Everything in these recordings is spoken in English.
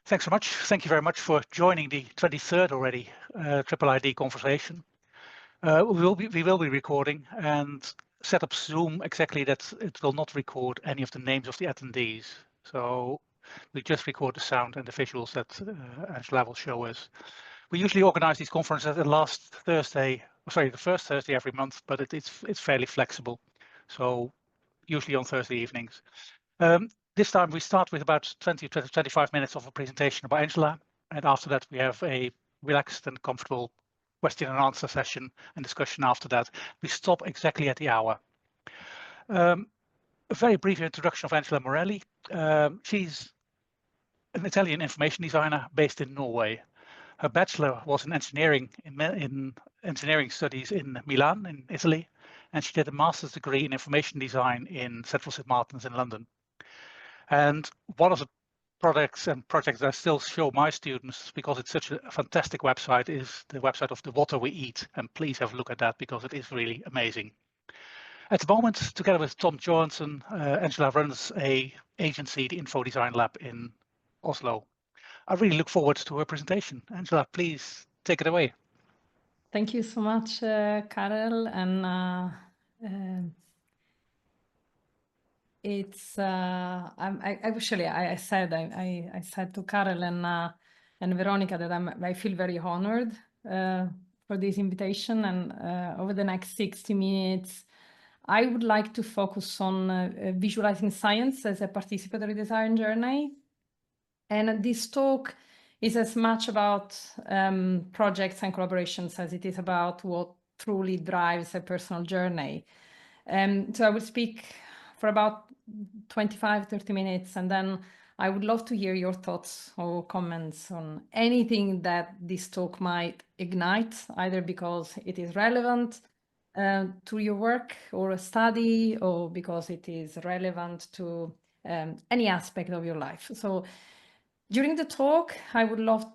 Thanks so much. Thank you very much for joining the 23rd already Triple ID conversation. We will be recording and set up Zoom exactly that it will not record any of the names of the attendees. So we just record the sound and the visuals that Angela will show us. We usually organize these conferences the first Thursday every month, but it's fairly flexible. So usually on Thursday evenings. This time we start with about 20 to 25 minutes of a presentation by Angela, and after that we have a relaxed and comfortable question and answer session and discussion after that. We stop exactly at the hour. A very brief introduction of Angela Morelli. She's an Italian information designer based in Norway. Her bachelor was in engineering in engineering studies in Milan in Italy, and she did a master's degree in information design in Central St. Martin's in London. And one of the products and projects that I still show my students, because it's such a fantastic website, is the website of The Water We Eat. And please have a look at that because it is really amazing. At the moment, together with Tom Johansson, Angela runs a agency, the Info Design Lab in Oslo. I really look forward to her presentation. Angela, please take it away. Thank you so much, Karel. And it's I said to Karel and Veronica that I feel very honored for this invitation, and over the next 60 minutes I would like to focus on visualizing science as a participatory design journey. And this talk is as much about projects and collaborations as it is about what truly drives a personal journey. So I will speak for about 25-30 minutes, and then I would love to hear your thoughts or comments on anything that this talk might ignite, either because it is relevant to your work or a study, or because it is relevant to any aspect of your life. So during the talk, I would love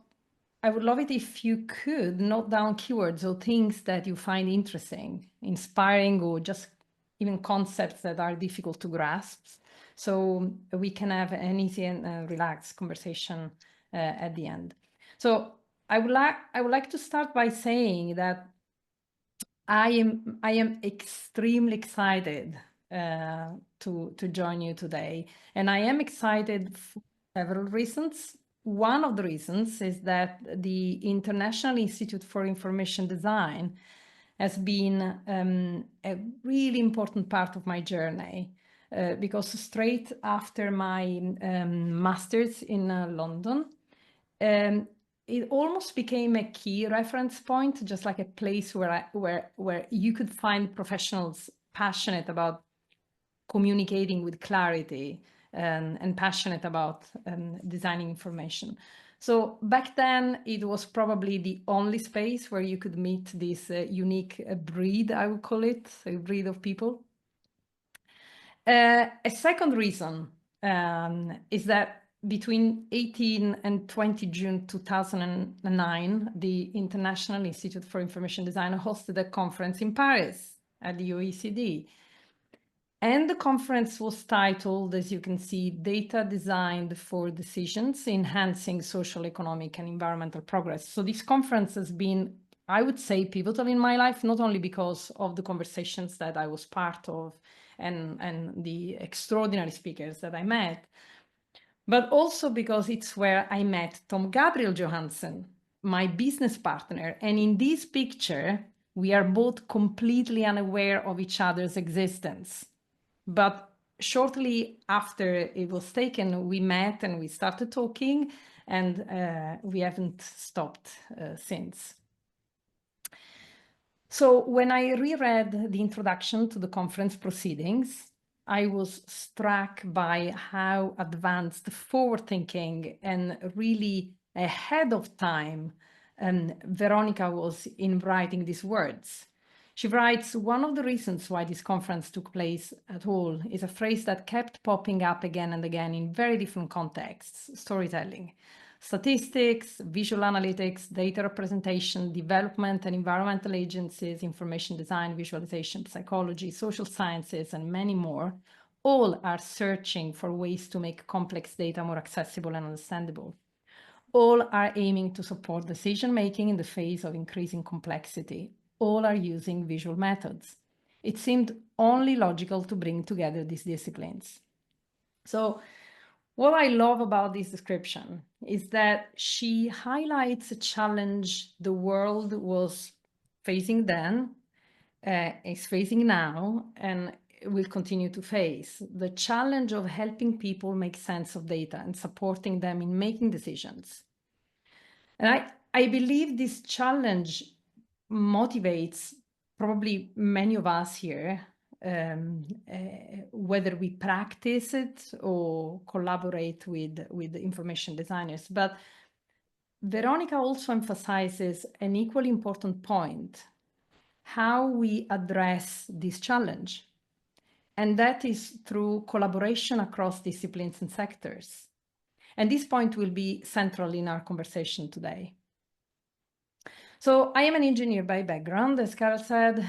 it if you could note down keywords or things that you find interesting, inspiring, or just even concepts that are difficult to grasp, so we can have an easy and relaxed conversation at the end. So I would like to start by saying that I am extremely excited to join you today, and I am excited for several reasons. One of the reasons is that the International Institute for Information Design has been a really important part of my journey, because straight after my master's in London, it almost became a key reference point, just like a place where you could find professionals passionate about communicating with clarity and passionate about designing information. So back then, it was probably the only space where you could meet this unique breed, I would call it, a breed of people. A second reason is that between 18 and 20 June 2009, the International Institute for Information Design hosted a conference in Paris at the OECD. And the conference was titled, as you can see, Data Designed for Decisions, Enhancing Social, Economic, and Environmental Progress. So this conference has been, I would say, pivotal in my life, not only because of the conversations that I was part of and the extraordinary speakers that I met, but also because it's where I met Tom Gabriel Johansen, my business partner. And in this picture, we are both completely unaware of each other's existence. But shortly after it was taken, we met and we started talking, and we haven't stopped since. So when I reread the introduction to the conference proceedings, I was struck by how advanced, forward-thinking, and really ahead of time Veronica was in writing these words. She writes, one of the reasons why this conference took place at all is a phrase that kept popping up again and again in very different contexts: storytelling. Statistics, visual analytics, data representation, development and environmental agencies, information design, visualization, psychology, social sciences, and many more, all are searching for ways to make complex data more accessible and understandable. all are aiming to support decision-making in the face of increasing complexity. All are using visual methods. It seemed only logical to bring together these disciplines. So what I love about this description is that she highlights a challenge the world was facing then, is facing now, and will continue to face: the challenge of helping people make sense of data and supporting them in making decisions. And I believe this challenge motivates probably many of us here, whether we practice it or collaborate with information designers. But Veronica also emphasizes an equally important point: how we address this challenge. And that is through collaboration across disciplines and sectors. And this point will be central in our conversation today. So I am an engineer by background, as Carol said,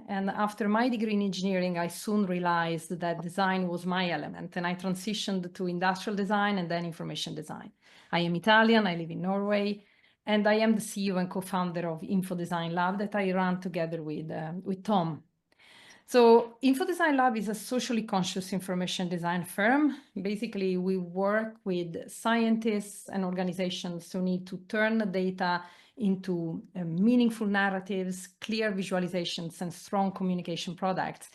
and after my degree in engineering, I soon realized that design was my element, and I transitioned to industrial design and then information design. I am Italian, I live in Norway, and I am the CEO and co-founder of Info Design Lab that I run together with Tom. So Info Design Lab is a socially conscious information design firm. Basically, we work with scientists and organizations who need to turn the data into meaningful narratives, clear visualizations, and strong communication products.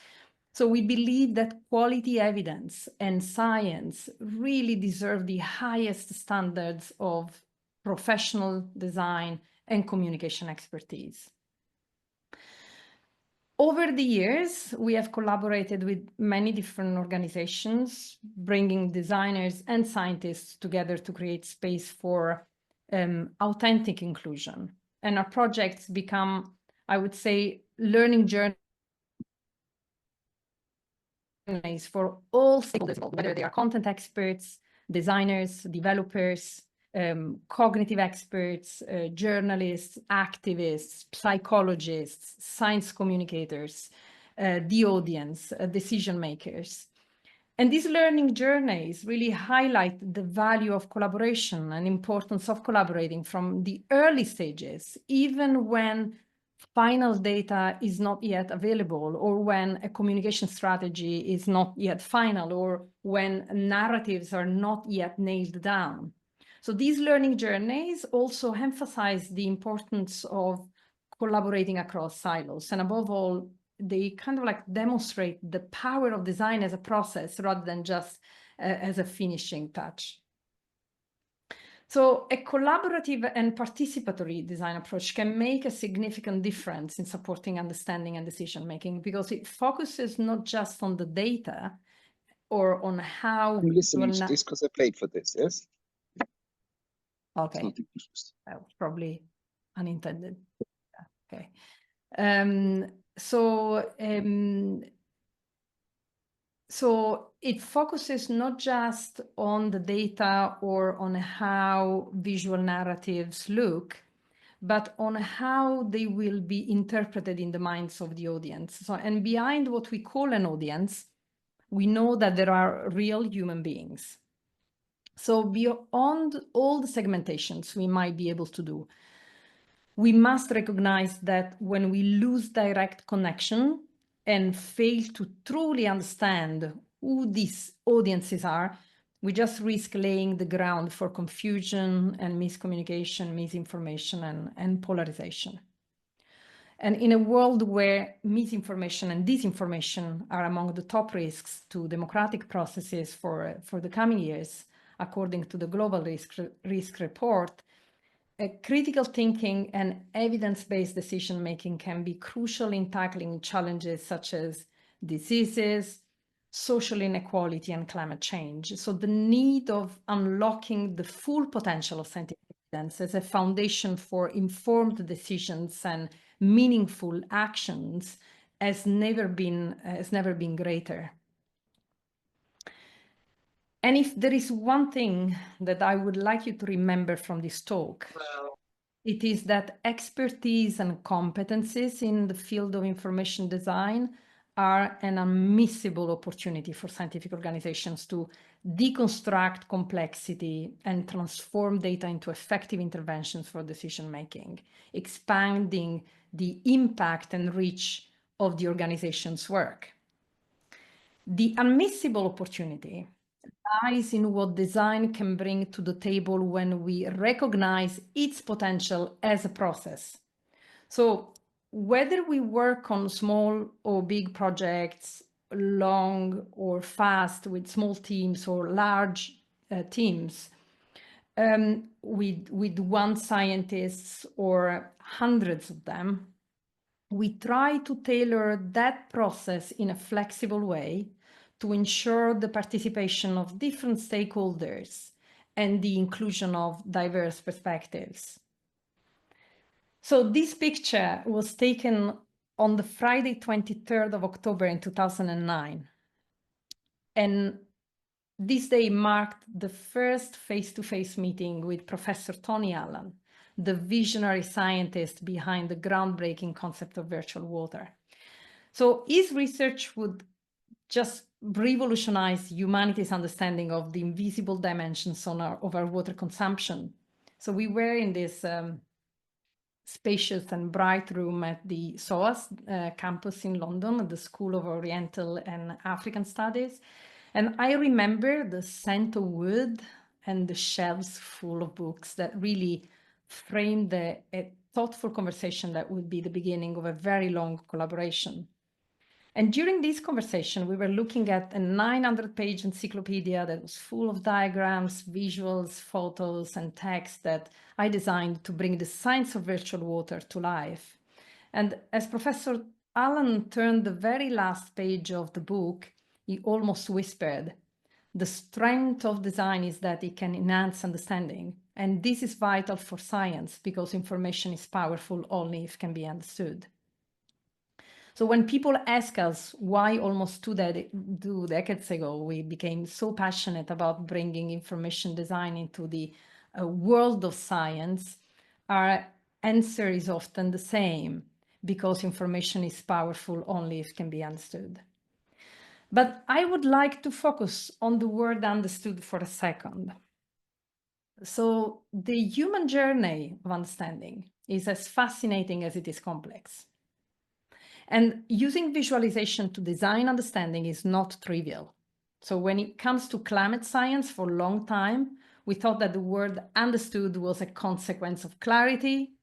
So we believe that quality evidence and science really deserve the highest standards of professional design and communication expertise. Over the years, we have collaborated with many different organizations, bringing designers and scientists together to create space for authentic inclusion. And our projects become, I would say, learning journeys for all stakeholders, whether they are content experts, designers, developers, cognitive experts, journalists, activists, psychologists, science communicators, the audience, decision makers. And these learning journeys really highlight the value of collaboration and importance of collaborating from the early stages, even when final data is not yet available, or when a communication strategy is not yet final, or when narratives are not yet nailed down. So these learning journeys also emphasize the importance of collaborating across silos. And above all, they kind of like demonstrate the power of design as a process rather than just as a finishing touch. So a collaborative and participatory design approach can make a significant difference in supporting understanding and decision-making, because it focuses not just on the data or on how... I'm listening to this because I played for this, yes? Okay, well, probably unintended. Okay. So it focuses not just on the data or on how visual narratives look, but on how they will be interpreted in the minds of the audience. So, and behind what we call an audience, we know that there are real human beings. So beyond all the segmentations we might be able to do, we must recognize that when we lose direct connection and fail to truly understand who these audiences are, we just risk laying the ground for confusion and miscommunication, misinformation, and polarization. And in a world where misinformation and disinformation are among the top risks to democratic processes for the coming years, according to the Global Risk Report, critical thinking and evidence-based decision-making can be crucial in tackling challenges such as diseases, social inequality, and climate change. So the need of unlocking the full potential of scientific evidence as a foundation for informed decisions and meaningful actions has never been greater. And if there is one thing that I would like you to remember from this talk, it is that expertise and competencies in the field of information design are an unmissable opportunity for scientific organizations to deconstruct complexity and transform data into effective interventions for decision-making, expanding the impact and reach of the organization's work. The unmissable opportunity lies in what design can bring to the table when we recognize its potential as a process. So whether we work on small or big projects, long or fast with small teams or large teams, with one scientist or hundreds of them, we try to tailor that process in a flexible way to ensure the participation of different stakeholders and the inclusion of diverse perspectives. So this picture was taken on the Friday, 23rd of October in 2009. And this day marked the first face-to-face meeting with Professor Tony Allen, the visionary scientist behind the groundbreaking concept of virtual water. So his research would just revolutionize humanity's understanding of the invisible dimensions of our water consumption. So we were in this spacious and bright room at the SOAS campus in London, at the School of Oriental and African Studies. And I remember the scent of wood and the shelves full of books that really framed a thoughtful conversation that would be the beginning of a very long collaboration. And during this conversation, we were looking at a 900-page encyclopedia that was full of diagrams, visuals, photos, and text that I designed to bring the science of virtual water to life. And as Professor Allen turned the very last page of the book, he almost whispered, "The strength of design is that it can enhance understanding. And this is vital for science because information is powerful only if it can be understood." So when people ask us why almost 2 decades ago we became so passionate about bringing information design into the world of science, our answer is often the same, because information is powerful only if it can be understood. But I would like to focus on the word understood for a second. So the human journey of understanding is as fascinating as it is complex. And using visualization to design understanding is not trivial. So when it comes to climate science, for a long time, we thought that the word understood was a consequence of clarity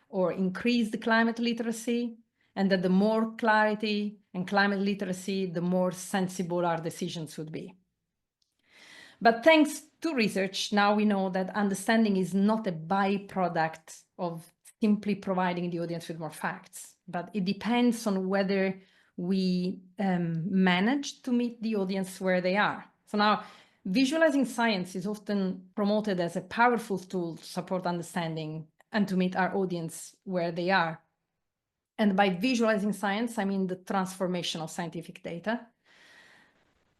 or increased climate literacy, and that the more clarity and climate literacy, the more sensible our decisions would be. But thanks to research, now we know that understanding is not a byproduct of simply providing the audience with more facts, but it depends on whether we manage to meet the audience where they are. So now, visualizing science is often promoted as a powerful tool to support understanding and to meet our audience where they are. And by visualizing science, I mean the transformation of scientific data,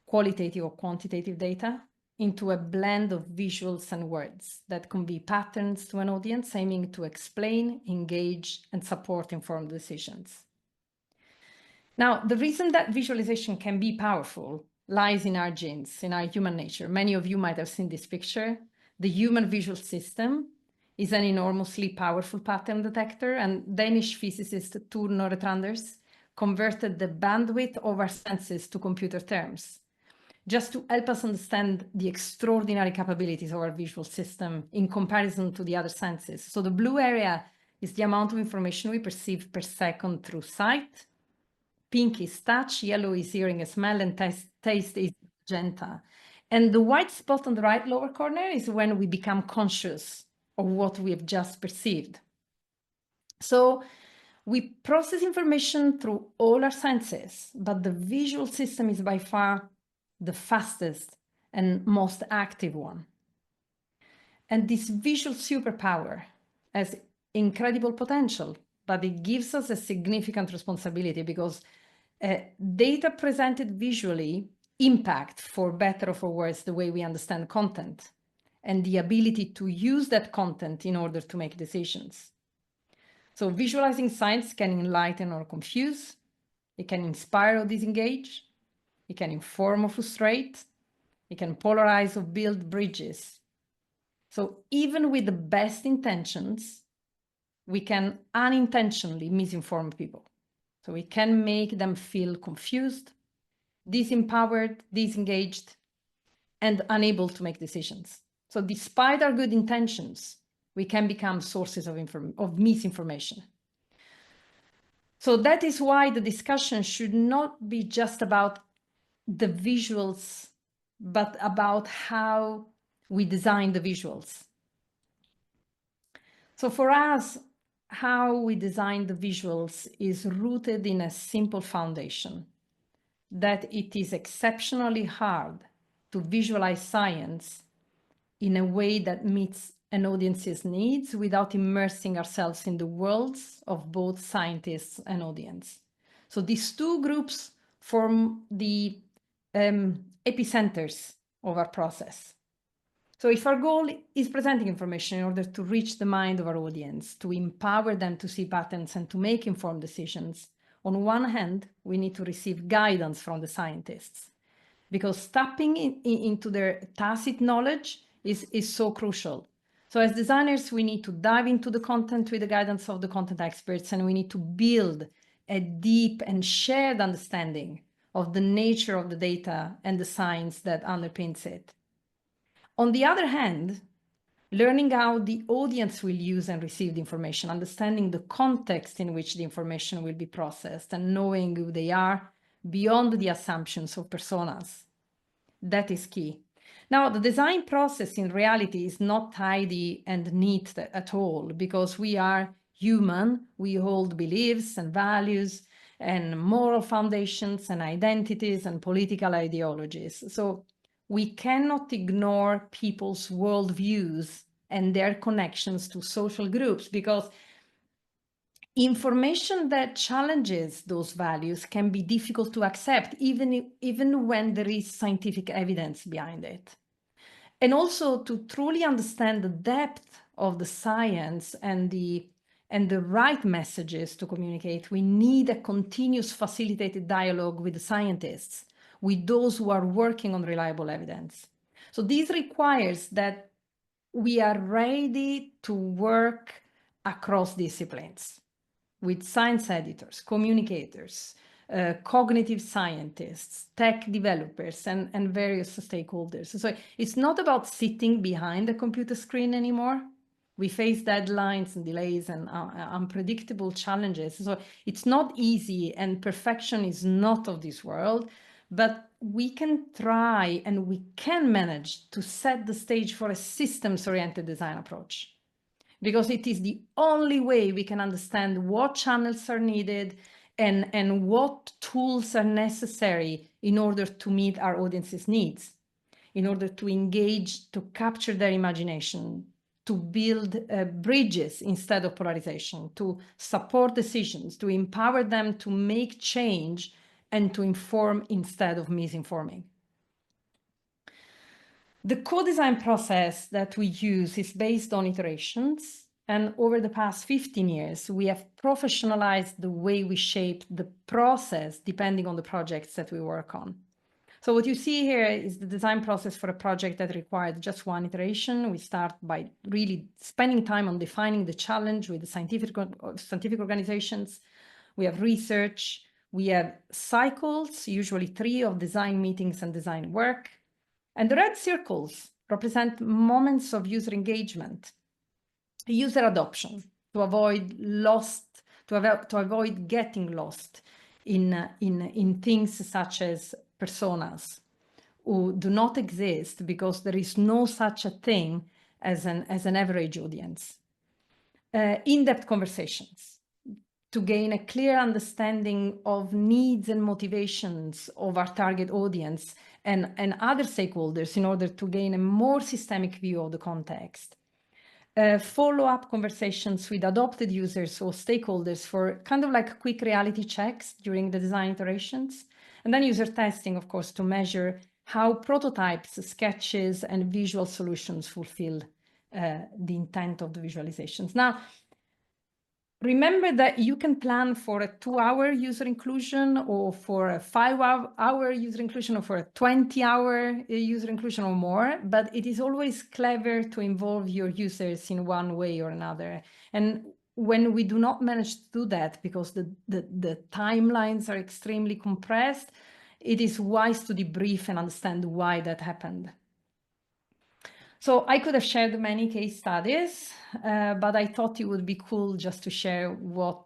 qualitative or quantitative data, into a blend of visuals and words that convey patterns to an audience, aiming to explain, engage, and support informed decisions. Now, the reason that visualization can be powerful lies in our genes, in our human nature. Many of you might have seen this picture. The human visual system is an enormously powerful pattern detector, and Danish physicist Tor Nordstranders converted the bandwidth of our senses to computer terms, just to help us understand the extraordinary capabilities of our visual system in comparison to the other senses. So the blue area is the amount of information we perceive per second through sight. Pink is touch, yellow is hearing and smell, and taste is magenta. And the white spot on the right lower corner is when we become conscious of what we have just perceived. So we process information through all our senses, but the visual system is by far the fastest and most active one. And this visual superpower has incredible potential, but it gives us a significant responsibility, because data presented visually impact, for better or for worse, the way we understand content and the ability to use that content in order to make decisions. So visualizing science can enlighten or confuse, It can inspire or disengage. It can inform or frustrate. It can polarize or build bridges. So even with the best intentions, we can unintentionally misinform people. So we can make them feel confused, disempowered, disengaged, and unable to make decisions. So despite our good intentions, we can become sources of misinformation. So that is why the discussion should not be just about the visuals, but about how we design the visuals. So for us, how we design the visuals is rooted in a simple foundation, that it is exceptionally hard to visualize science in a way that meets an audience's needs without immersing ourselves in the worlds of both scientists and audience. So these two groups form the epicenters of our process. So if our goal is presenting information in order to reach the mind of our audience, to empower them to see patterns and to make informed decisions, on one hand, we need to receive guidance from the scientists, because tapping into their tacit knowledge is so crucial. So as designers, we need to dive into the content with the guidance of the content experts, and we need to build a deep and shared understanding of the nature of the data and the science that underpins it. On the other hand, learning how the audience will use and receive the information, understanding the context in which the information will be processed, and knowing who they are beyond the assumptions of personas, that is key. Now, the design process in reality is not tidy and neat at all, because we are human. We hold beliefs and values and moral foundations and identities and political ideologies. So we cannot ignore people's worldviews and their connections to social groups, because information that challenges those values can be difficult to accept, even when there is scientific evidence behind it. And also, to truly understand the depth of the science and the right messages to communicate, we need a continuous facilitated dialogue with the scientists, with those who are working on reliable evidence. So this requires that we are ready to work across disciplines, with science editors, communicators, cognitive scientists, tech developers, and various stakeholders. So it's not about sitting behind a computer screen anymore. We face deadlines and delays and unpredictable challenges. So it's not easy, and perfection is not of this world, but we can try and we can manage to set the stage for a systems-oriented design approach, because it is the only way we can understand what channels are needed and what tools are necessary in order to meet our audience's needs, in order to engage, to capture their imagination, to build bridges instead of polarization, to support decisions, to empower them to make change, and to inform instead of misinforming. The co-design process that we use is based on iterations, and over the past 15 years, we have professionalized the way we shape the process depending on the projects that we work on. So what you see here is the design process for a project that required just one iteration. We start by really spending time on defining the challenge with the scientific organizations. We have research. We have cycles, usually 3 of design meetings and design work. And the red circles represent moments of user engagement, user adoption, to avoid getting lost in things such as personas who do not exist, because there is no such a thing as an average audience. In-depth conversations to gain a clear understanding of needs and motivations of our target audience and other stakeholders in order to gain a more systemic view of the context. Follow-up conversations with adopted users or stakeholders for kind of like quick reality checks during the design iterations. And then user testing, of course, to measure how prototypes, sketches, and visual solutions fulfill the intent of the visualizations. Now, remember that you can plan for a 2-hour user inclusion or for a 5-hour user inclusion or for a 20-hour user inclusion or more, but it is always clever to involve your users in one way or another. And when we do not manage to do that because the timelines are extremely compressed, it is wise to debrief and understand why that happened. So I could have shared many case studies, but I thought it would be cool just to share what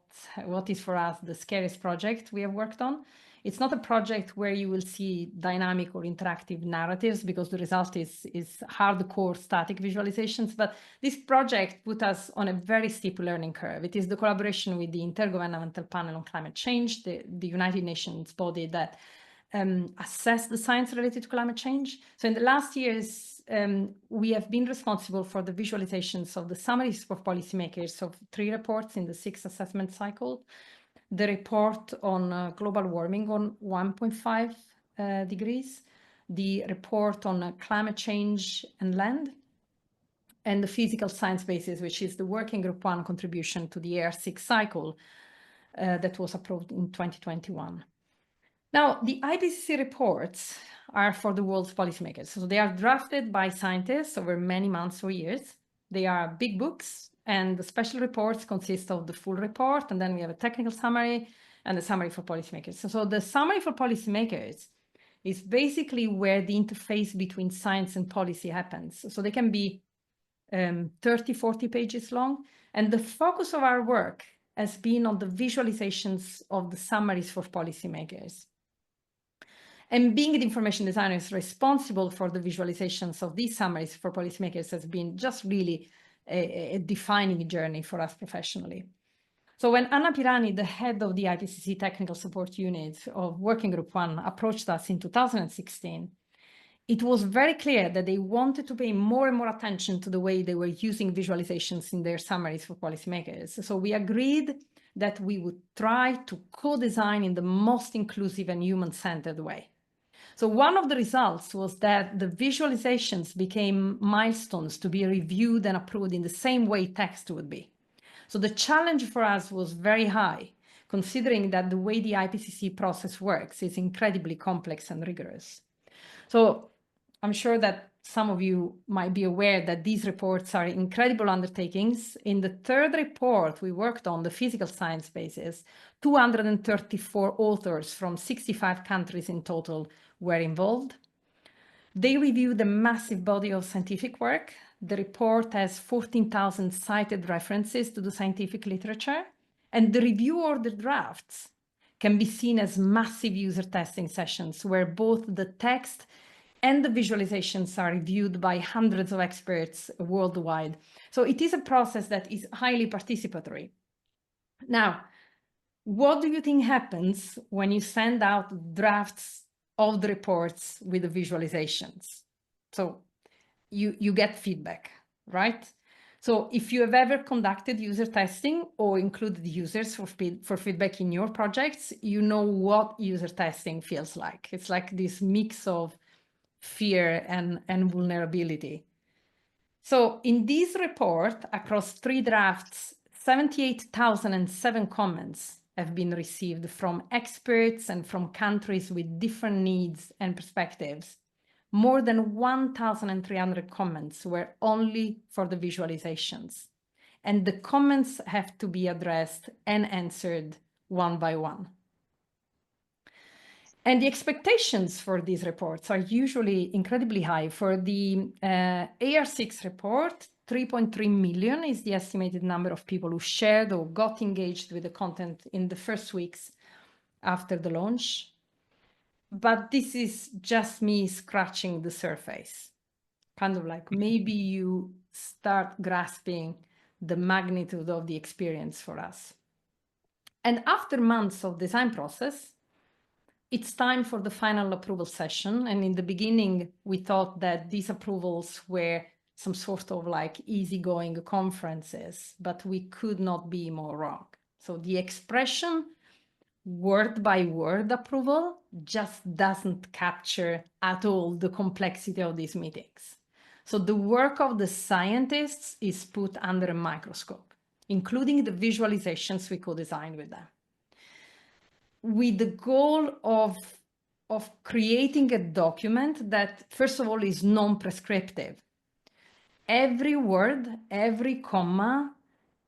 is for us the scariest project we have worked on. It's not a project where you will see dynamic or interactive narratives because the result is hardcore static visualizations, but this project put us on a very steep learning curve. It is the collaboration with the Intergovernmental Panel on Climate Change, the United Nations body that assess the science related to climate change. So in the last years, we have been responsible for the visualizations of the summaries for policymakers of 3 reports in the 6th assessment cycle, the report on global warming on 1.5 degrees, the report on climate change and land, and the physical science basis, which is the working group 1 contribution to the AR6 cycle that was approved in 2021. Now, the IPCC reports are for the world's policymakers. So they are drafted by scientists over many months or years. They are big books, and the special reports consist of the full report, and then we have a technical summary and a summary for policymakers. So the summary for policymakers is basically where the interface between science and policy happens. So they can be 30, 40 pages long. And the focus of our work has been on the visualizations of the summaries for policymakers. And being the information designers responsible for the visualizations of these summaries for policymakers has been just really a defining journey for us professionally. So when Anna Pirani, the head of the IPCC Technical Support Unit of Working Group 1, approached us in 2016, it was very clear that they wanted to pay more and more attention to the way they were using visualizations in their summaries for policymakers. So we agreed that we would try to co-design in the most inclusive and human-centered way. So one of the results was that the visualizations became milestones to be reviewed and approved in the same way text would be. So the challenge for us was very high, considering that the way the IPCC process works is incredibly complex and rigorous. So I'm sure that some of you might be aware that these reports are incredible undertakings. In the 3rd report we worked on, the physical science basis, 234 authors from 65 countries in total were involved. They reviewed a massive body of scientific work. The report has 14,000 cited references to the scientific literature, and the review order drafts can be seen as massive user testing sessions where both the text and the visualizations are reviewed by hundreds of experts worldwide. So it is a process that is highly participatory. Now, what do you think happens when you send out drafts of the reports with the visualizations? So you get feedback, right? So if you have ever conducted user testing or included users for feedback in your projects, you know what user testing feels like. It's like this mix of fear and vulnerability. So in this report, across 3 drafts, 78,007 comments have been received from experts and from countries with different needs and perspectives. More than 1,300 comments were only for the visualizations, and the comments have to be addressed and answered one by one. And the expectations for these reports are usually incredibly high. For the AR6 report, 3.3 million is the estimated number of people who shared or got engaged with the content in the first weeks after the launch. But this is just me scratching the surface. Kind of like maybe you start grasping the magnitude of the experience for us. And after months of design process, it's time for the final approval session. And in the beginning, we thought that these approvals were some sort of like easygoing conferences, but we could not be more wrong. So the expression word by word approval just doesn't capture at all the complexity of these meetings. So the work of the scientists is put under a microscope. including the visualizations we co-designed with them, with the goal of creating a document that, first of all, is non-prescriptive. Every word, every comma,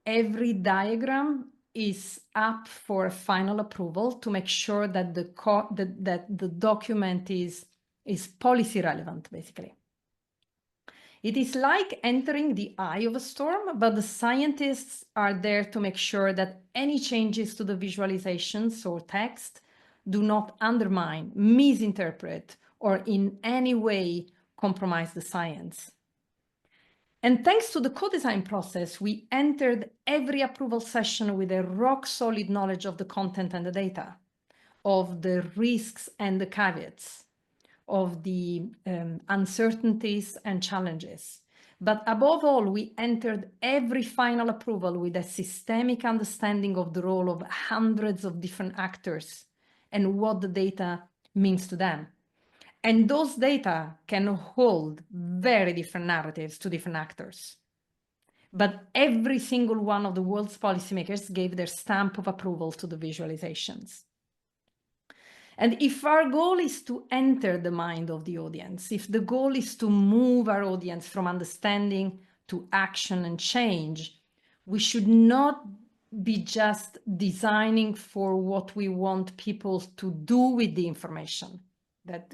every diagram is up for final approval to make sure that the document is policy relevant, basically. It is like entering the eye of a storm, but the scientists are there to make sure that any changes to the visualizations or text do not undermine, misinterpret, or in any way compromise the science. And thanks to the co-design process, we entered every approval session with a rock-solid knowledge of the content and the data, of the risks and the caveats, of the uncertainties and challenges. But above all, we entered every final approval with a systemic understanding of the role of hundreds of different actors and what the data means to them. And those data can hold very different narratives to different actors. But every single one of the world's policymakers gave their stamp of approval to the visualizations. And if our goal is to enter the mind of the audience, if the goal is to move our audience from understanding to action and change, we should not be just designing for what we want people to do with the information that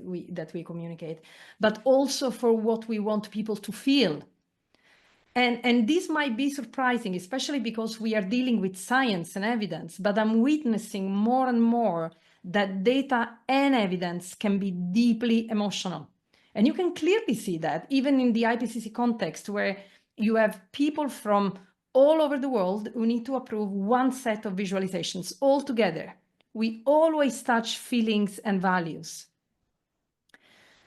we communicate, but also for what we want people to feel. And this might be surprising, especially because we are dealing with science and evidence, but I'm witnessing more and more that data and evidence can be deeply emotional. And you can clearly see that even in the IPCC context, where you have people from all over the world who need to approve one set of visualizations all together. We always touch feelings and values.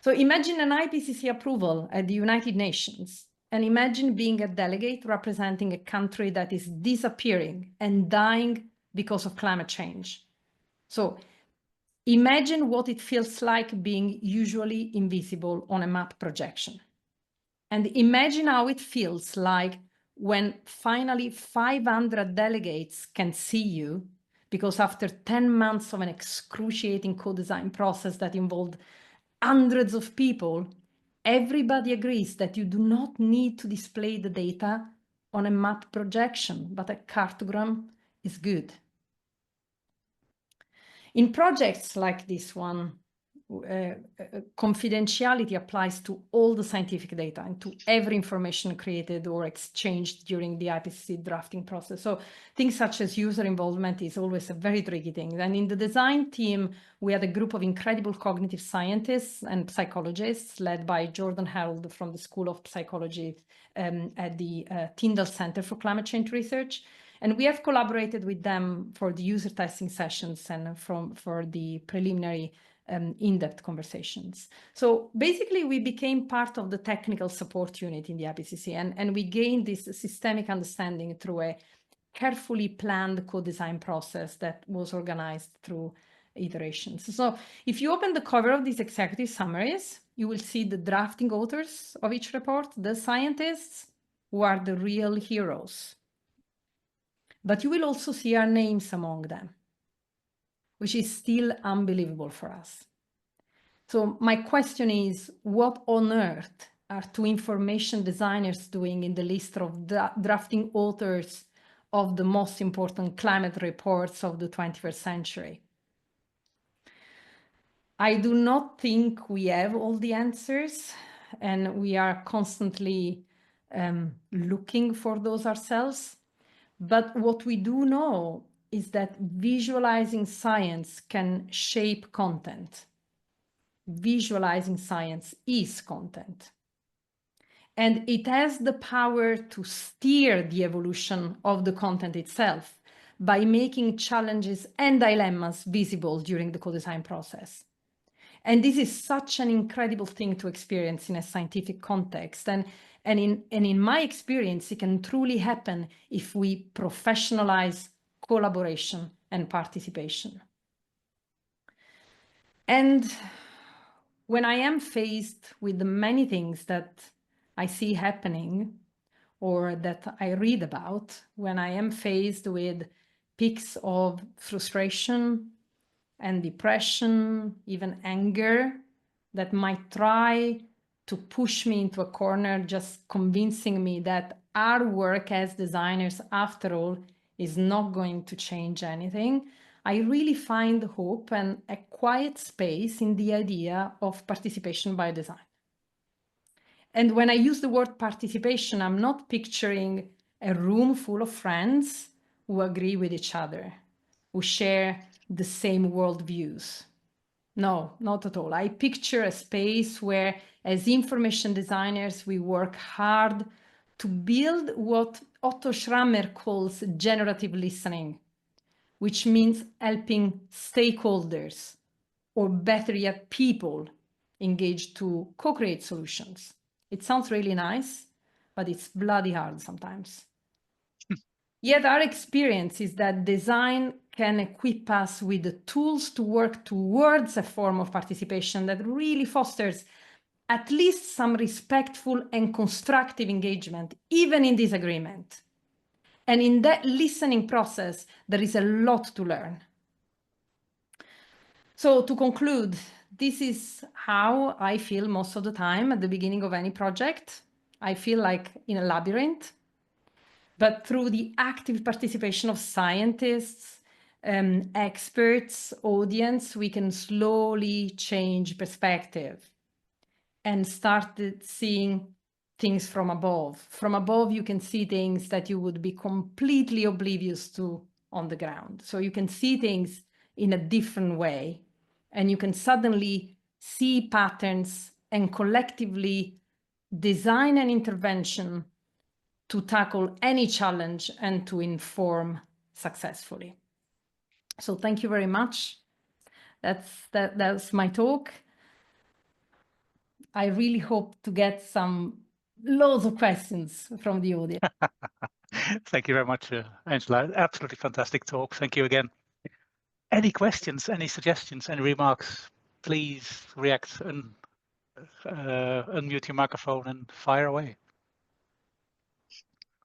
So imagine an IPCC approval at the United Nations, and imagine being a delegate representing a country that is disappearing and dying because of climate change. So imagine what it feels like being usually invisible on a map projection. And imagine how it feels like when finally 500 delegates can see you, because after 10 months of an excruciating co-design process that involved hundreds of people, everybody agrees that you do not need to display the data on a map projection, but a cartogram is good. In projects like this one, confidentiality applies to all the scientific data and to every information created or exchanged during the IPCC drafting process. So things such as user involvement is always a very tricky thing. And in the design team, we had a group of incredible cognitive scientists and psychologists led by Jordan Harold from the School of Psychology at the Tyndall Center for Climate Change Research. And we have collaborated with them for the user testing sessions and for the preliminary in-depth conversations. So basically, we became part of the technical support unit in the IPCC, and we gained this systemic understanding through a carefully planned co-design process that was organized through iterations. So if you open the cover of these executive summaries, you will see the drafting authors of each report, the scientists who are the real heroes. But you will also see our names among them, which is still unbelievable for us. So my question is, what on earth are two information designers doing in the list of drafting authors of the most important climate reports of the 21st century? I do not think we have all the answers, and we are constantly looking for those ourselves. But what we do know is that visualizing science can shape content. Visualizing science is content. And it has the power to steer the evolution of the content itself by making challenges and dilemmas visible during the co-design process. And this is such an incredible thing to experience in a scientific context. And in my experience, it can truly happen if we professionalize collaboration and participation. And when I am faced with the many things that I see happening, or that I read about when I am faced with peaks of frustration and depression, even anger, that might try to push me into a corner, just convincing me that our work as designers, after all, is not going to change anything. I really find hope and a quiet space in the idea of participation by design. And when I use the word participation, I'm not picturing a room full of friends who agree with each other, who share the same worldviews. No, not at all. I picture a space where, as information designers, we work hard to build what Otto Schrammer calls generative listening, which means helping stakeholders, or better yet, people, engage to co-create solutions. It sounds really nice, but it's bloody hard sometimes. Yet our experience is that design can equip us with the tools to work towards a form of participation that really fosters at least some respectful and constructive engagement, even in disagreement. And in that listening process, there is a lot to learn. So to conclude, this is how I feel most of the time at the beginning of any project. I feel like in a labyrinth. But through the active participation of scientists, experts, audience, we can slowly change perspective and started seeing things from above. From above, you can see things that you would be completely oblivious to on the ground. So you can see things in a different way, and you can suddenly see patterns and collectively design an intervention to tackle any challenge and to inform successfully. So thank you very much. That's my talk. I really hope to get loads of questions from the audience. Thank you very much, Angela. Absolutely fantastic talk. Thank you again. Any questions, any suggestions, any remarks, please react and unmute your microphone and fire away.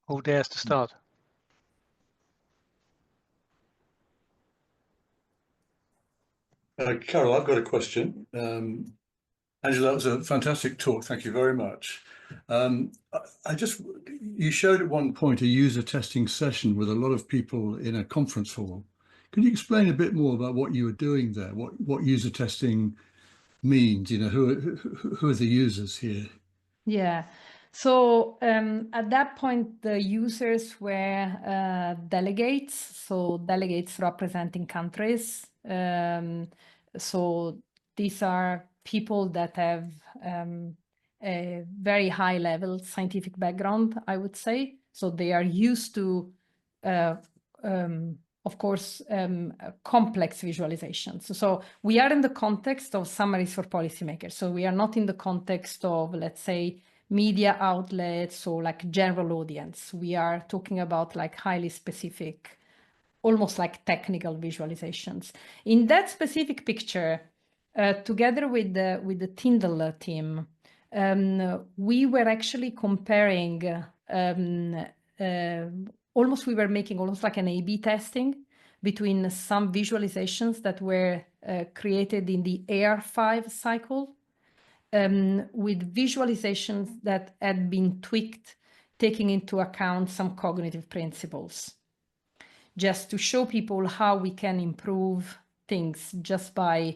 Who dares to start? Carol, I've got a question. Angela, that was a fantastic talk. Thank you very much. You showed at one point a user testing session with a lot of people in a conference hall. Can you explain a bit more about what you were doing there? What user testing means? You know, who are the users here? Yeah. So at that point, the users were delegates, so delegates representing countries. So these are people that have a very high level scientific background, I would say. So they are used to, of course, complex visualizations. So we are in the context of summaries for policymakers. So we are not in the context of, let's say, media outlets or like general audience. We are talking about like highly specific, almost like technical visualizations. In that specific picture, together with the Tyndall team, we were actually comparing we were making almost like an A/B testing between some visualizations that were created in the AR5 cycle with visualizations that had been tweaked, taking into account some cognitive principles, just to show people how we can improve things just by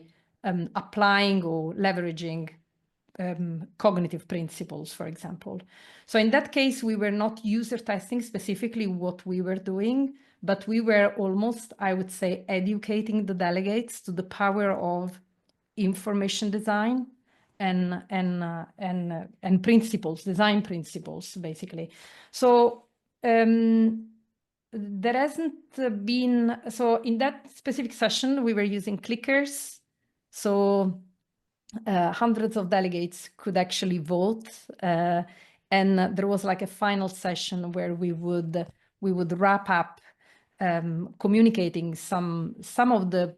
applying or leveraging cognitive principles, for example. So in that case, we were not user testing specifically what we were doing, but we were almost, I would say, educating the delegates to the power of information design and principles, design principles, basically. So there hasn't been, so in that specific session, we were using clickers. So hundreds of delegates could actually vote. And there was like a final session where we would wrap up communicating some of the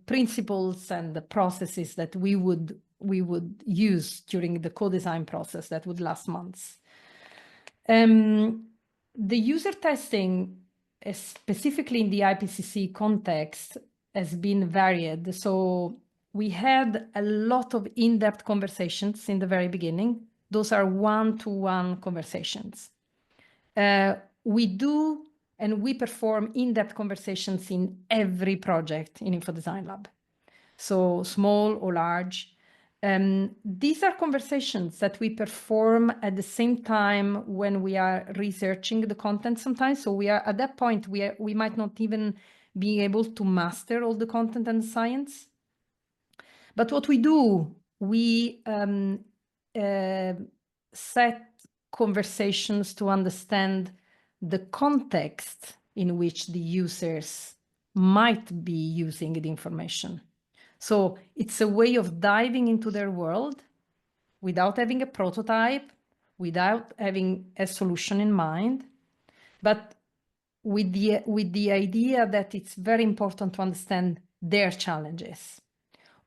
principles and the processes that we would use during the co-design process that would last months. The user testing, specifically in the IPCC context, has been varied. So we had a lot of in-depth conversations in the very beginning. Those are one-to-one conversations. We do and we perform in-depth conversations in every project in InfoDesign Lab. So small or large. These are conversations that we perform at the same time when we are researching the content sometimes. So we are at that point, we might not even be able to master all the content and science. But what we do, we set conversations to understand the context in which the users might be using the information. So it's a way of diving into their world without having a prototype, without having a solution in mind, but with the idea that it's very important to understand their challenges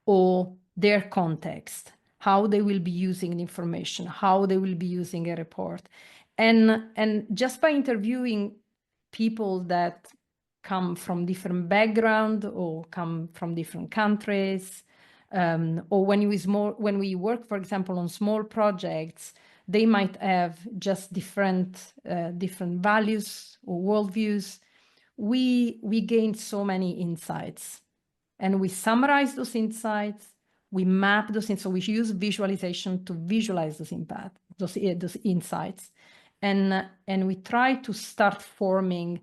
or their context, how they will be using the information, how they will be using a report. And just by interviewing people that come from different background or come from different countries, or when we work, for example, on small projects, they might have just different values or worldviews. We gain so many insights, and we summarize those insights. We map those in, so we use visualization to visualize those impact, those insights, and we try to start forming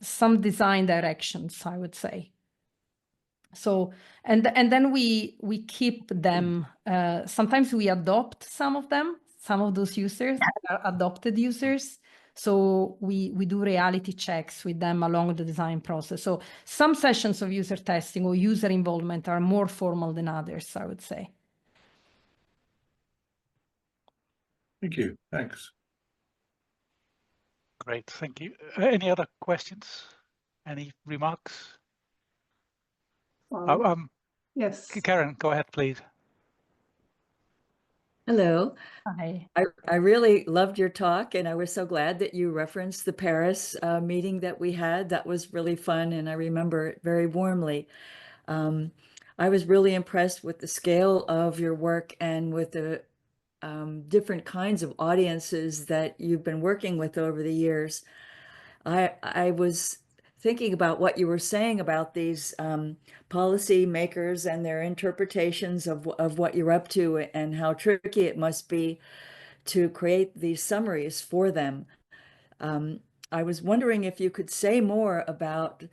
some design directions, I would say. So, and then we keep them. Sometimes we adopt some of them. Some of those users are adopted users. So we do reality checks with them along the design process. So some sessions of user testing or user involvement are more formal than others, I would say. Thank you. Thanks. Great, thank you. Any other questions? Any remarks? Yes. Karen, go ahead, please. Hello. Hi. I really loved your talk, and I was so glad that you referenced the Paris meeting that we had. That was really fun, and I remember it very warmly. I was really impressed with the scale of your work and with the different kinds of audiences that you've been working with over the years. I was thinking about what you were saying about these policy makers and their interpretations of what you're up to and how tricky it must be to create these summaries for them. I was wondering if you could say more about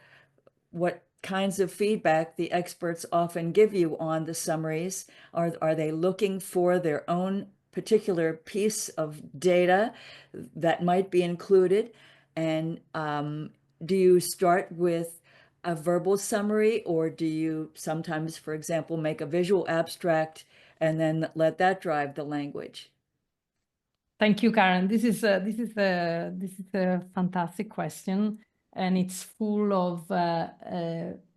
what kinds of feedback the experts often give you on the summaries. Are they looking for their own particular piece of data that might be included? And do you start with a verbal summary, or do you sometimes, for example, make a visual abstract and then let that drive the language? Thank you, Karen. This is a fantastic question, and it's full of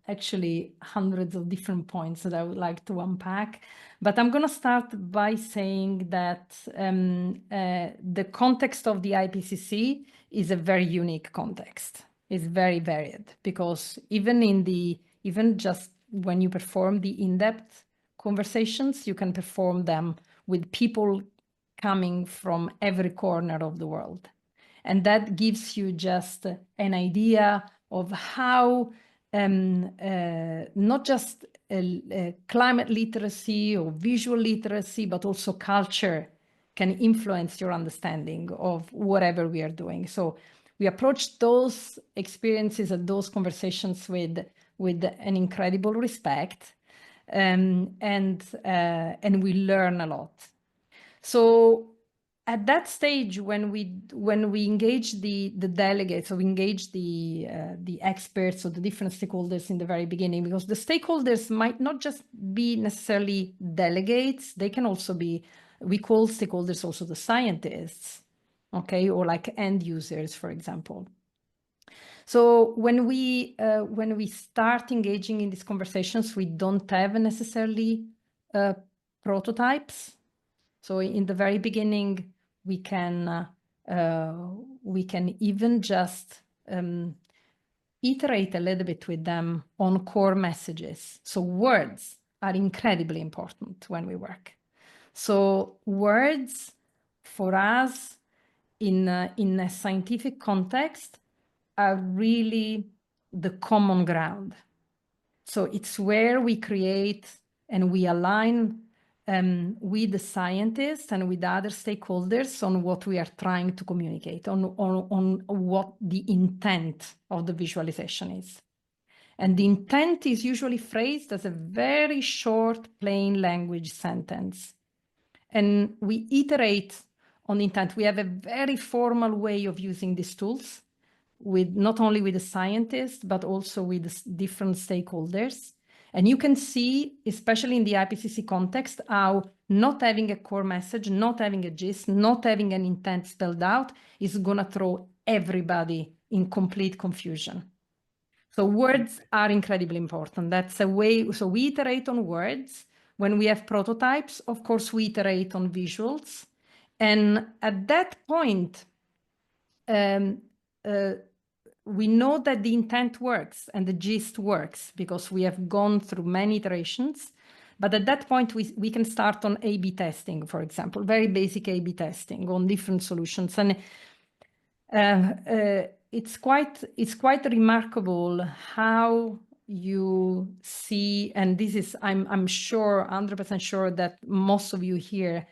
actually hundreds of different points that I would like to unpack. But I'm going to start by saying that the context of the IPCC is a very unique context. It's very varied, because even just when you perform the in-depth conversations, you can perform them with people coming from every corner of the world. And that gives you just an idea of how not just climate literacy or visual literacy, but also culture can influence your understanding of whatever we are doing. So we approach those experiences and those conversations with an incredible respect, and we learn a lot. So at that stage, when we engage the delegates, or we engage the experts or the different stakeholders in the very beginning, because the stakeholders might not just be necessarily delegates, they can also be, we call stakeholders also the scientists, okay, or like end users, for example. So when we start engaging in these conversations, we don't have necessarily prototypes. So in the very beginning, we can even just iterate a little bit with them on core messages. So words are incredibly important when we work. So words for us in a scientific context are really the common ground. So it's where we create and we align with the scientists and with other stakeholders on what we are trying to communicate, on what the intent of the visualization is. And the intent is usually phrased as a very short, plain language sentence. And we iterate on intent. We have a very formal way of using these tools, with not only with the scientists, but also with the different stakeholders. And you can see, especially in the IPCC context, how not having a core message, not having a gist, not having an intent spelled out is going to throw everybody in complete confusion. So words are incredibly important. That's a way. So we iterate on words. When we have prototypes, of course, we iterate on visuals. And at that point, we know that the intent works and the gist works because we have gone through many iterations. But at that point, we can start on A/B testing, for example, very basic A/B testing on different solutions. And it's quite remarkable how you see, and this is, I'm sure, 100% sure that most of you here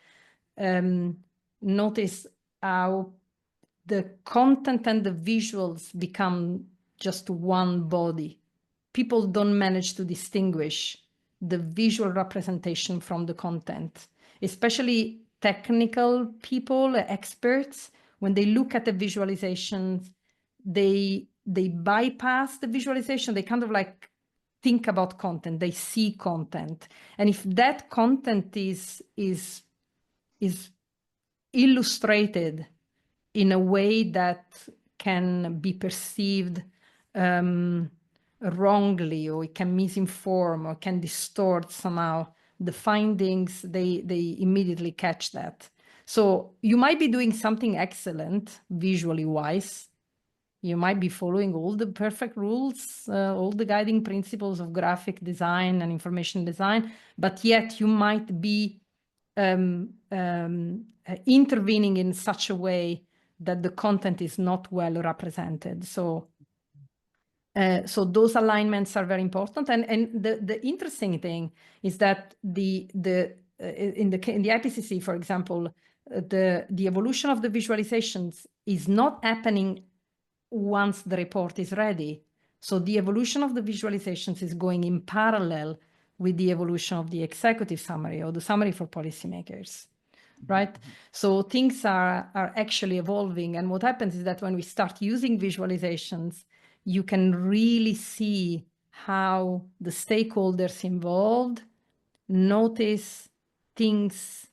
notice how the content and the visuals become just one body. People don't manage to distinguish the visual representation from the content, especially technical people, experts. When they look at the visualizations, they bypass the visualization. They kind of like think about content. They see content. And if that content is illustrated in a way that can be perceived wrongly, or it can misinform, or can distort somehow the findings, they immediately catch that. So you might be doing something excellent visually wise. You might be following all the perfect rules, all the guiding principles of graphic design and information design, but yet you might be intervening in such a way that the content is not well represented. So those alignments are very important. And the interesting thing is that in the IPCC, for example, the evolution of the visualizations is not happening once the report is ready. So the evolution of the visualizations is going in parallel with the evolution of the executive summary or the summary for policymakers, right? So things are actually evolving. And what happens is that when we start using visualizations, you can really see how the stakeholders involved notice things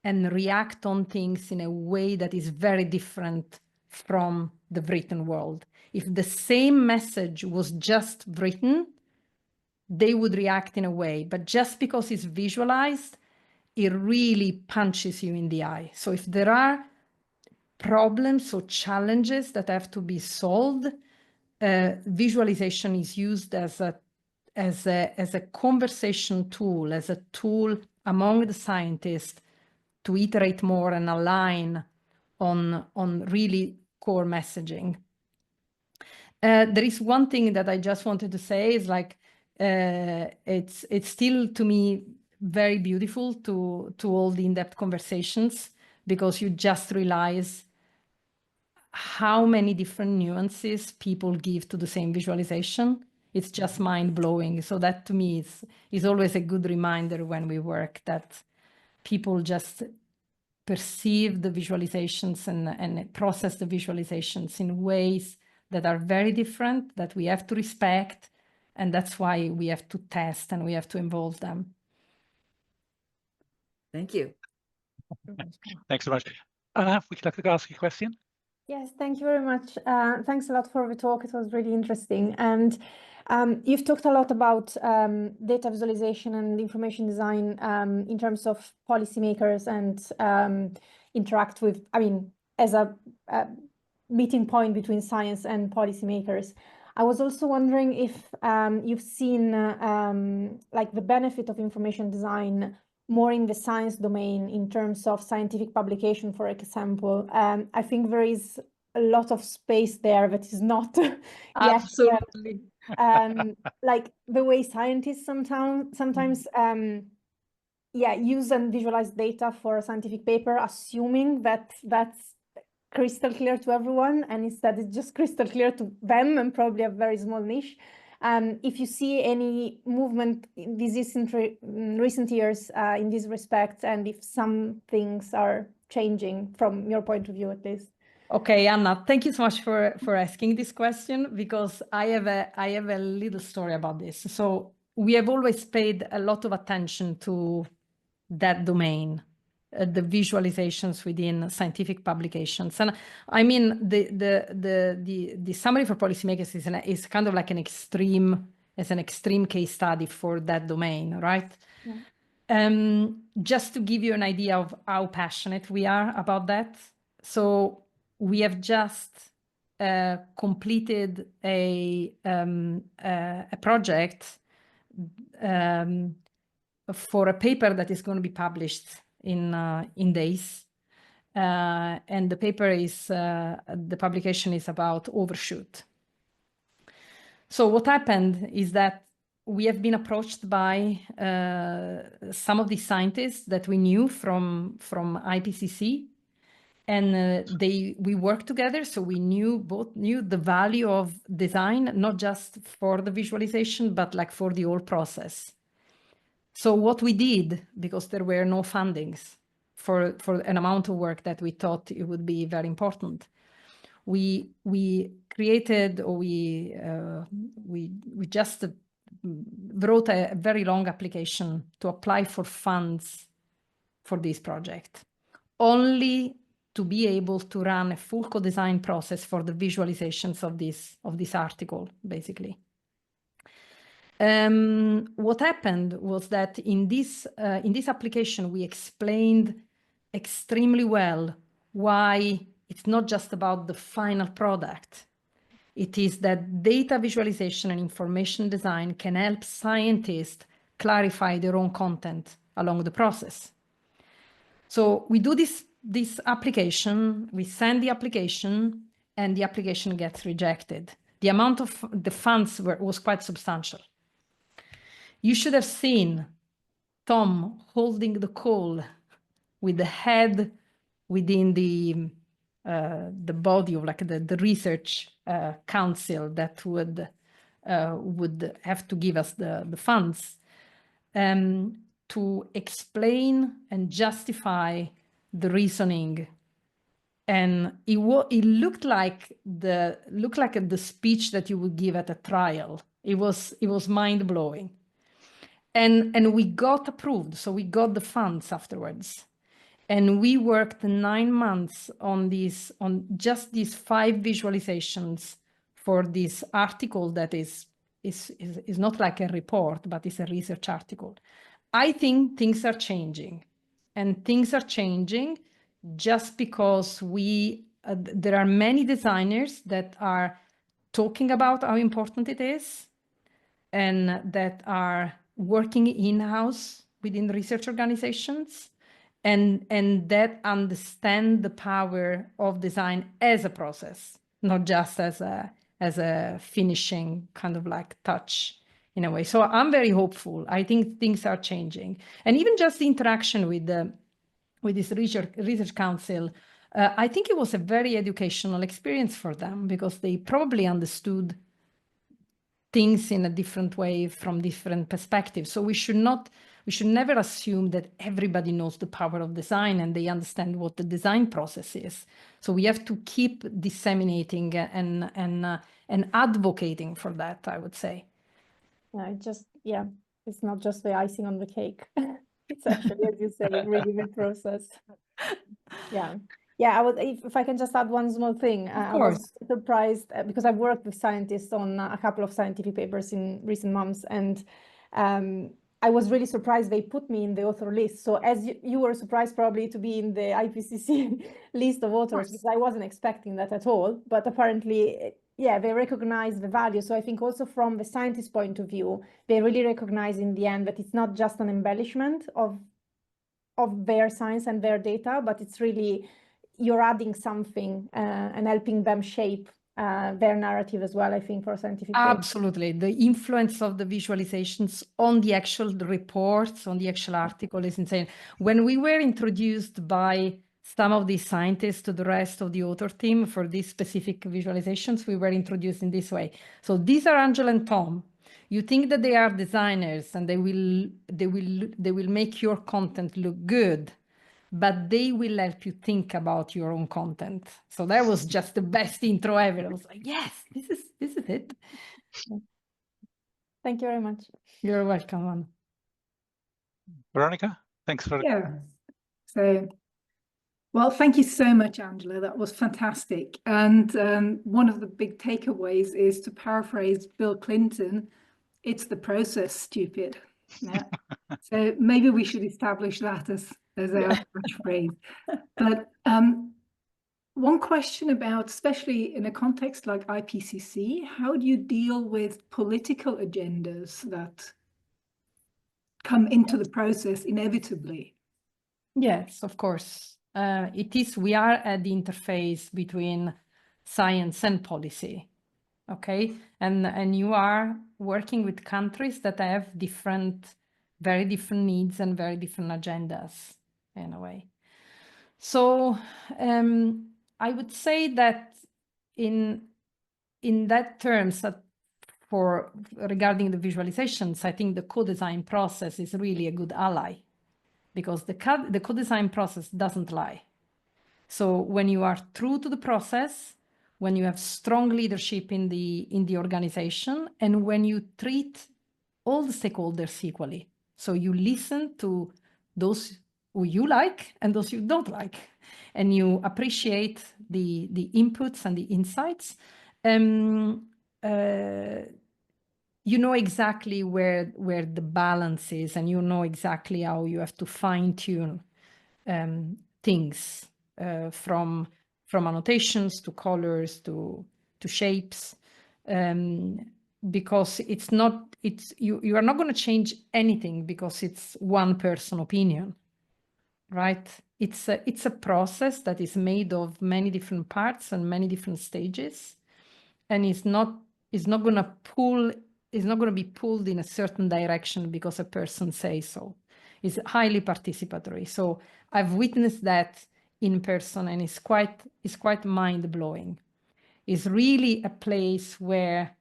and react on things in a way that is very different from the written world. If the same message was just written, they would react in a way, but just because it's visualized, it really punches you in the eye. So if there are problems or challenges that have to be solved, visualization is used as a conversation tool, as a tool among the scientists to iterate more and align on really core messaging. There is one thing that I just wanted to say is like, it's still to me very beautiful to all the in-depth conversations, because you just realize how many different nuances people give to the same visualization. It's just mind-blowing. So that to me is always a good reminder when we work, that people just perceive the visualizations and process the visualizations in ways that are very different, that we have to respect. And that's why we have to test and we have to involve them. Thank you. Thanks so much. Anna, would you like to ask a question? Yes, thank you very much. Thanks a lot for the talk. It was really interesting. And you've talked a lot about data visualization and information design in terms of policymakers and interact with, I mean, as a meeting point between science and policymakers. I was also wondering if you've seen like the benefit of information design more in the science domain in terms of scientific publication, for example. I think there is a lot of space there that is not yet. Absolutely. Like the way scientists sometimes use and visualize data for a scientific paper, assuming that that's crystal clear to everyone, and instead it's just crystal clear to them and probably a very small niche. If you see any movement in these recent years in this respect, and if some things are changing from your point of view, at least. Okay, Anna, thank you so much for asking this question, because I have a little story about this. So we have always paid a lot of attention to that domain, the visualizations within scientific publications. And I mean, the summary for policymakers is kind of like an extreme case study for that domain, right? Yeah. Just to give you an idea of how passionate we are about that. So we have just completed a project for a paper that is going to be published in days, and the paper is the publication is about overshoot. So what happened is that we have been approached by some of the scientists that we knew from IPCC, and we worked together, so we both knew the value of design, not just for the visualization, but like for the whole process. So what we did, because there were no fundings for an amount of work that we thought it would be very important, we created, or we just wrote a very long application to apply for funds for this project, only to be able to run a full co-design process for the visualizations of this article, basically. What happened was that in this application, we explained extremely well why it's not just about the final product. It is that data visualization and information design can help scientists clarify their own content along the process. So we do this application, we send the application, and the application gets rejected. The amount of the funds was quite substantial. You should have seen Tom holding the call with the head within the body of like the research council that would have to give us the funds, to explain and justify the reasoning. And it looked like the speech that you would give at a trial. It was mind-blowing. And we got approved, so we got the funds afterwards. And we worked 9 months on just these 5 visualizations for this article that is not like a report, but it's a research article. I think things are changing, and things are changing just because there are many designers that are talking about how important it is, and that are working in-house within research organizations, and that understand the power of design as a process, not just as a finishing kind of like touch in a way. So I'm very hopeful. I think things are changing, and even just the interaction with this research council, I think it was a very educational experience for them, because they probably understood things in a different way from different perspectives. So we should never assume that everybody knows the power of design and they understand what the design process is. So we have to keep disseminating and advocating for that, I would say. It's not just the icing on the cake. It's actually, as you said, a really big process. Yeah, if I can just add one small thing. I was surprised because I've worked with scientists on a couple of scientific papers in recent months, and I was really surprised they put me in the author list. So as you were surprised probably to be in the IPCC list of authors, because I wasn't expecting that at all. But apparently, yeah, they recognize the value. So I think also from the scientist point of view, they really recognize in the end that it's not just an embellishment of their science and their data, but it's really you're adding something and helping them shape their narrative as well, I think, for scientific data. Absolutely. The influence of the visualizations on the actual reports, on the actual article is insane. When we were introduced by some of the scientists to the rest of the author team for these specific visualizations, we were introduced in this way. So these are Angela and Tom. You think that they are designers and they will make your content look good, but they will help you think about your own content. So that was just the best intro ever. I was like, yes, this is it. Thank you very much. You're welcome, Anna. Veronica, thanks for So, well, thank you so much, Angela. That was fantastic. And one of the big takeaways is, to paraphrase Bill Clinton, it's the process, stupid. Yeah. So maybe we should establish that as our catchphrase. But one question about, especially in a context like IPCC, how do you deal with political agendas that come into the process inevitably? Yes, of course. We are at the interface between science and policy. Okay, and you are working with countries that have very different needs and very different agendas in a way. So I would say that in that terms, regarding the visualizations, I think the co-design process is really a good ally, because the co-design process doesn't lie. So when you are true to the process, when you have strong leadership in the organization, and when you treat all the stakeholders equally. So you listen to those who you like and those you don't like, and you appreciate the inputs and the insights. You know exactly where the balance is, and you know exactly how you have to fine-tune things, from annotations to colors to shapes, because you are not going to change anything because it's one person opinion, right? It's a process that is made of many different parts and many different stages, and it's not going to be pulled in a certain direction because a person says so. It's highly participatory. So I've witnessed that in person, and it's quite mind-blowing. It's really a place where,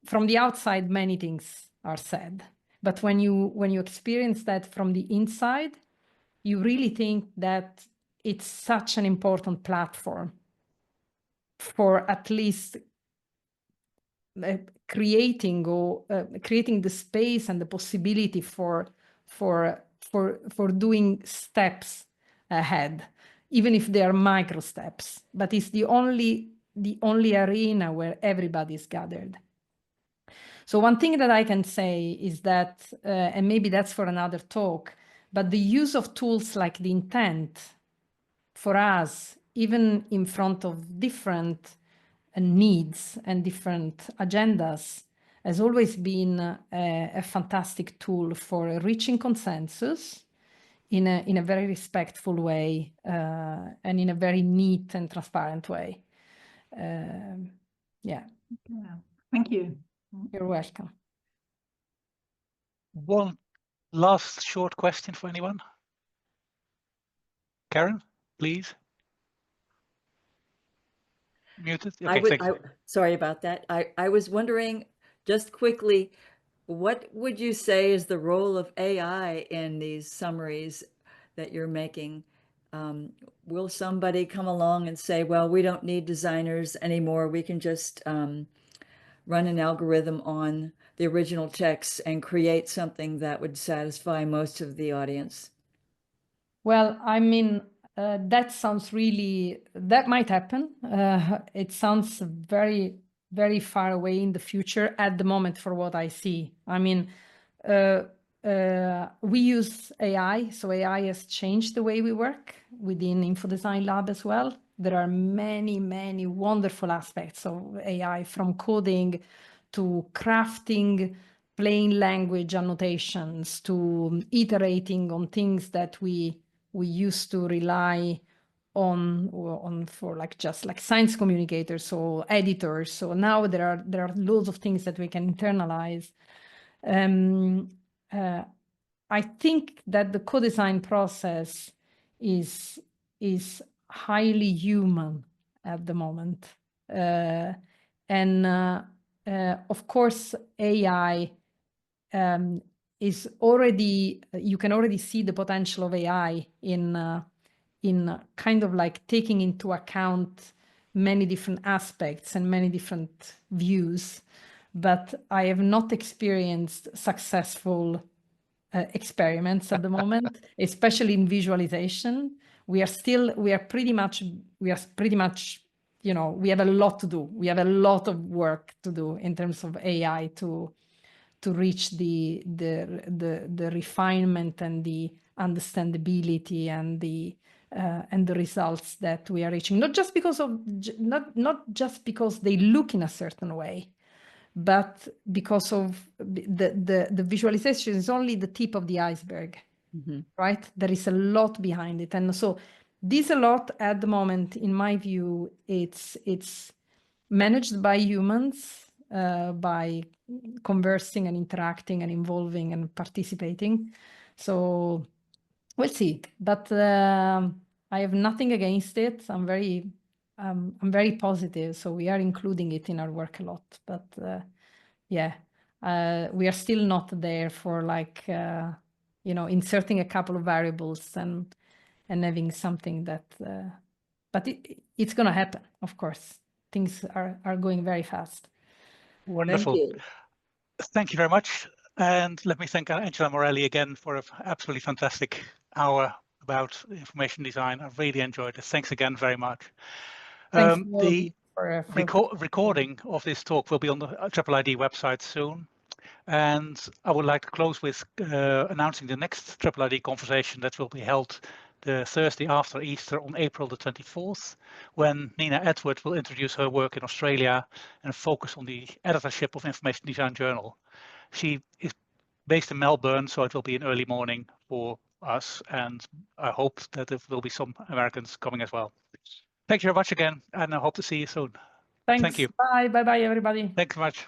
from the outside, many things are said, but when you experience that from the inside, you really think that it's such an important platform for at least creating the space and the possibility for doing steps ahead, even if they are micro steps. But it's the only arena where everybody's gathered. So one thing that I can say is that, and maybe that's for another talk, but the use of tools like the intent for us, even in front of different needs and different agendas, has always been a fantastic tool for reaching consensus in a very respectful way, and in a very neat and transparent way. Yeah. Thank you. You're welcome. one last short question for anyone. Karen, please. Muted. Okay, Sorry about that. I was wondering, just quickly, what would you say is the role of AI in these summaries that you're making? Will somebody come along and say, well, we don't need designers anymore, we can just run an algorithm on the original text and create something that would satisfy most of the audience? Well, I mean, that might happen. It sounds very, very far away in the future at the moment for what I see. I mean, we use AI, so AI has changed the way we work within Info Design Lab as well. There are many, many wonderful aspects of AI, from coding to crafting plain language annotations to iterating on things that we used to rely on for like just like science communicators or editors. So now there are loads of things that we can internalize. I think that the co-design process is highly human at the moment. Of course, AI is already, you can already see the potential of AI in kind of like taking into account many different aspects and many different views, but I have not experienced successful experiments at the moment, especially in visualization. We are pretty much, you know, we have a lot to do. We have a lot of work to do in terms of AI to reach the refinement and the understandability and the results that we are reaching. Not just because they look in a certain way, but because of the visualization is only the tip of the iceberg, right? There is a lot behind it. And so this a lot at the moment, in my view, it's managed by humans, by conversing and interacting and involving and participating. So we'll see, but I have nothing against it. I'm very positive. So we are including it in our work a lot, but yeah, we are still not there for like, you know, inserting a couple of variables and having something that, but it's going to happen, of course. Things are going very fast. Wonderful. Thank you very much. And let me thank Angela Morelli again for an absolutely fantastic hour about information design. I really enjoyed it. Thanks again very much. The recording of this talk will be on the IIID website soon. And I would like to close with announcing the next IIID conversation that will be held the Thursday after Easter on April the 24th, when Nina Edward will introduce her work in Australia and focus on the editorship of Information Design Journal. She is based in Melbourne, so it will be an early morning for us, and I hope that there will be some Americans coming as well. Thank you very much again, and I hope to see you soon. Thanks. Thank you. Bye, everybody. Thanks so much.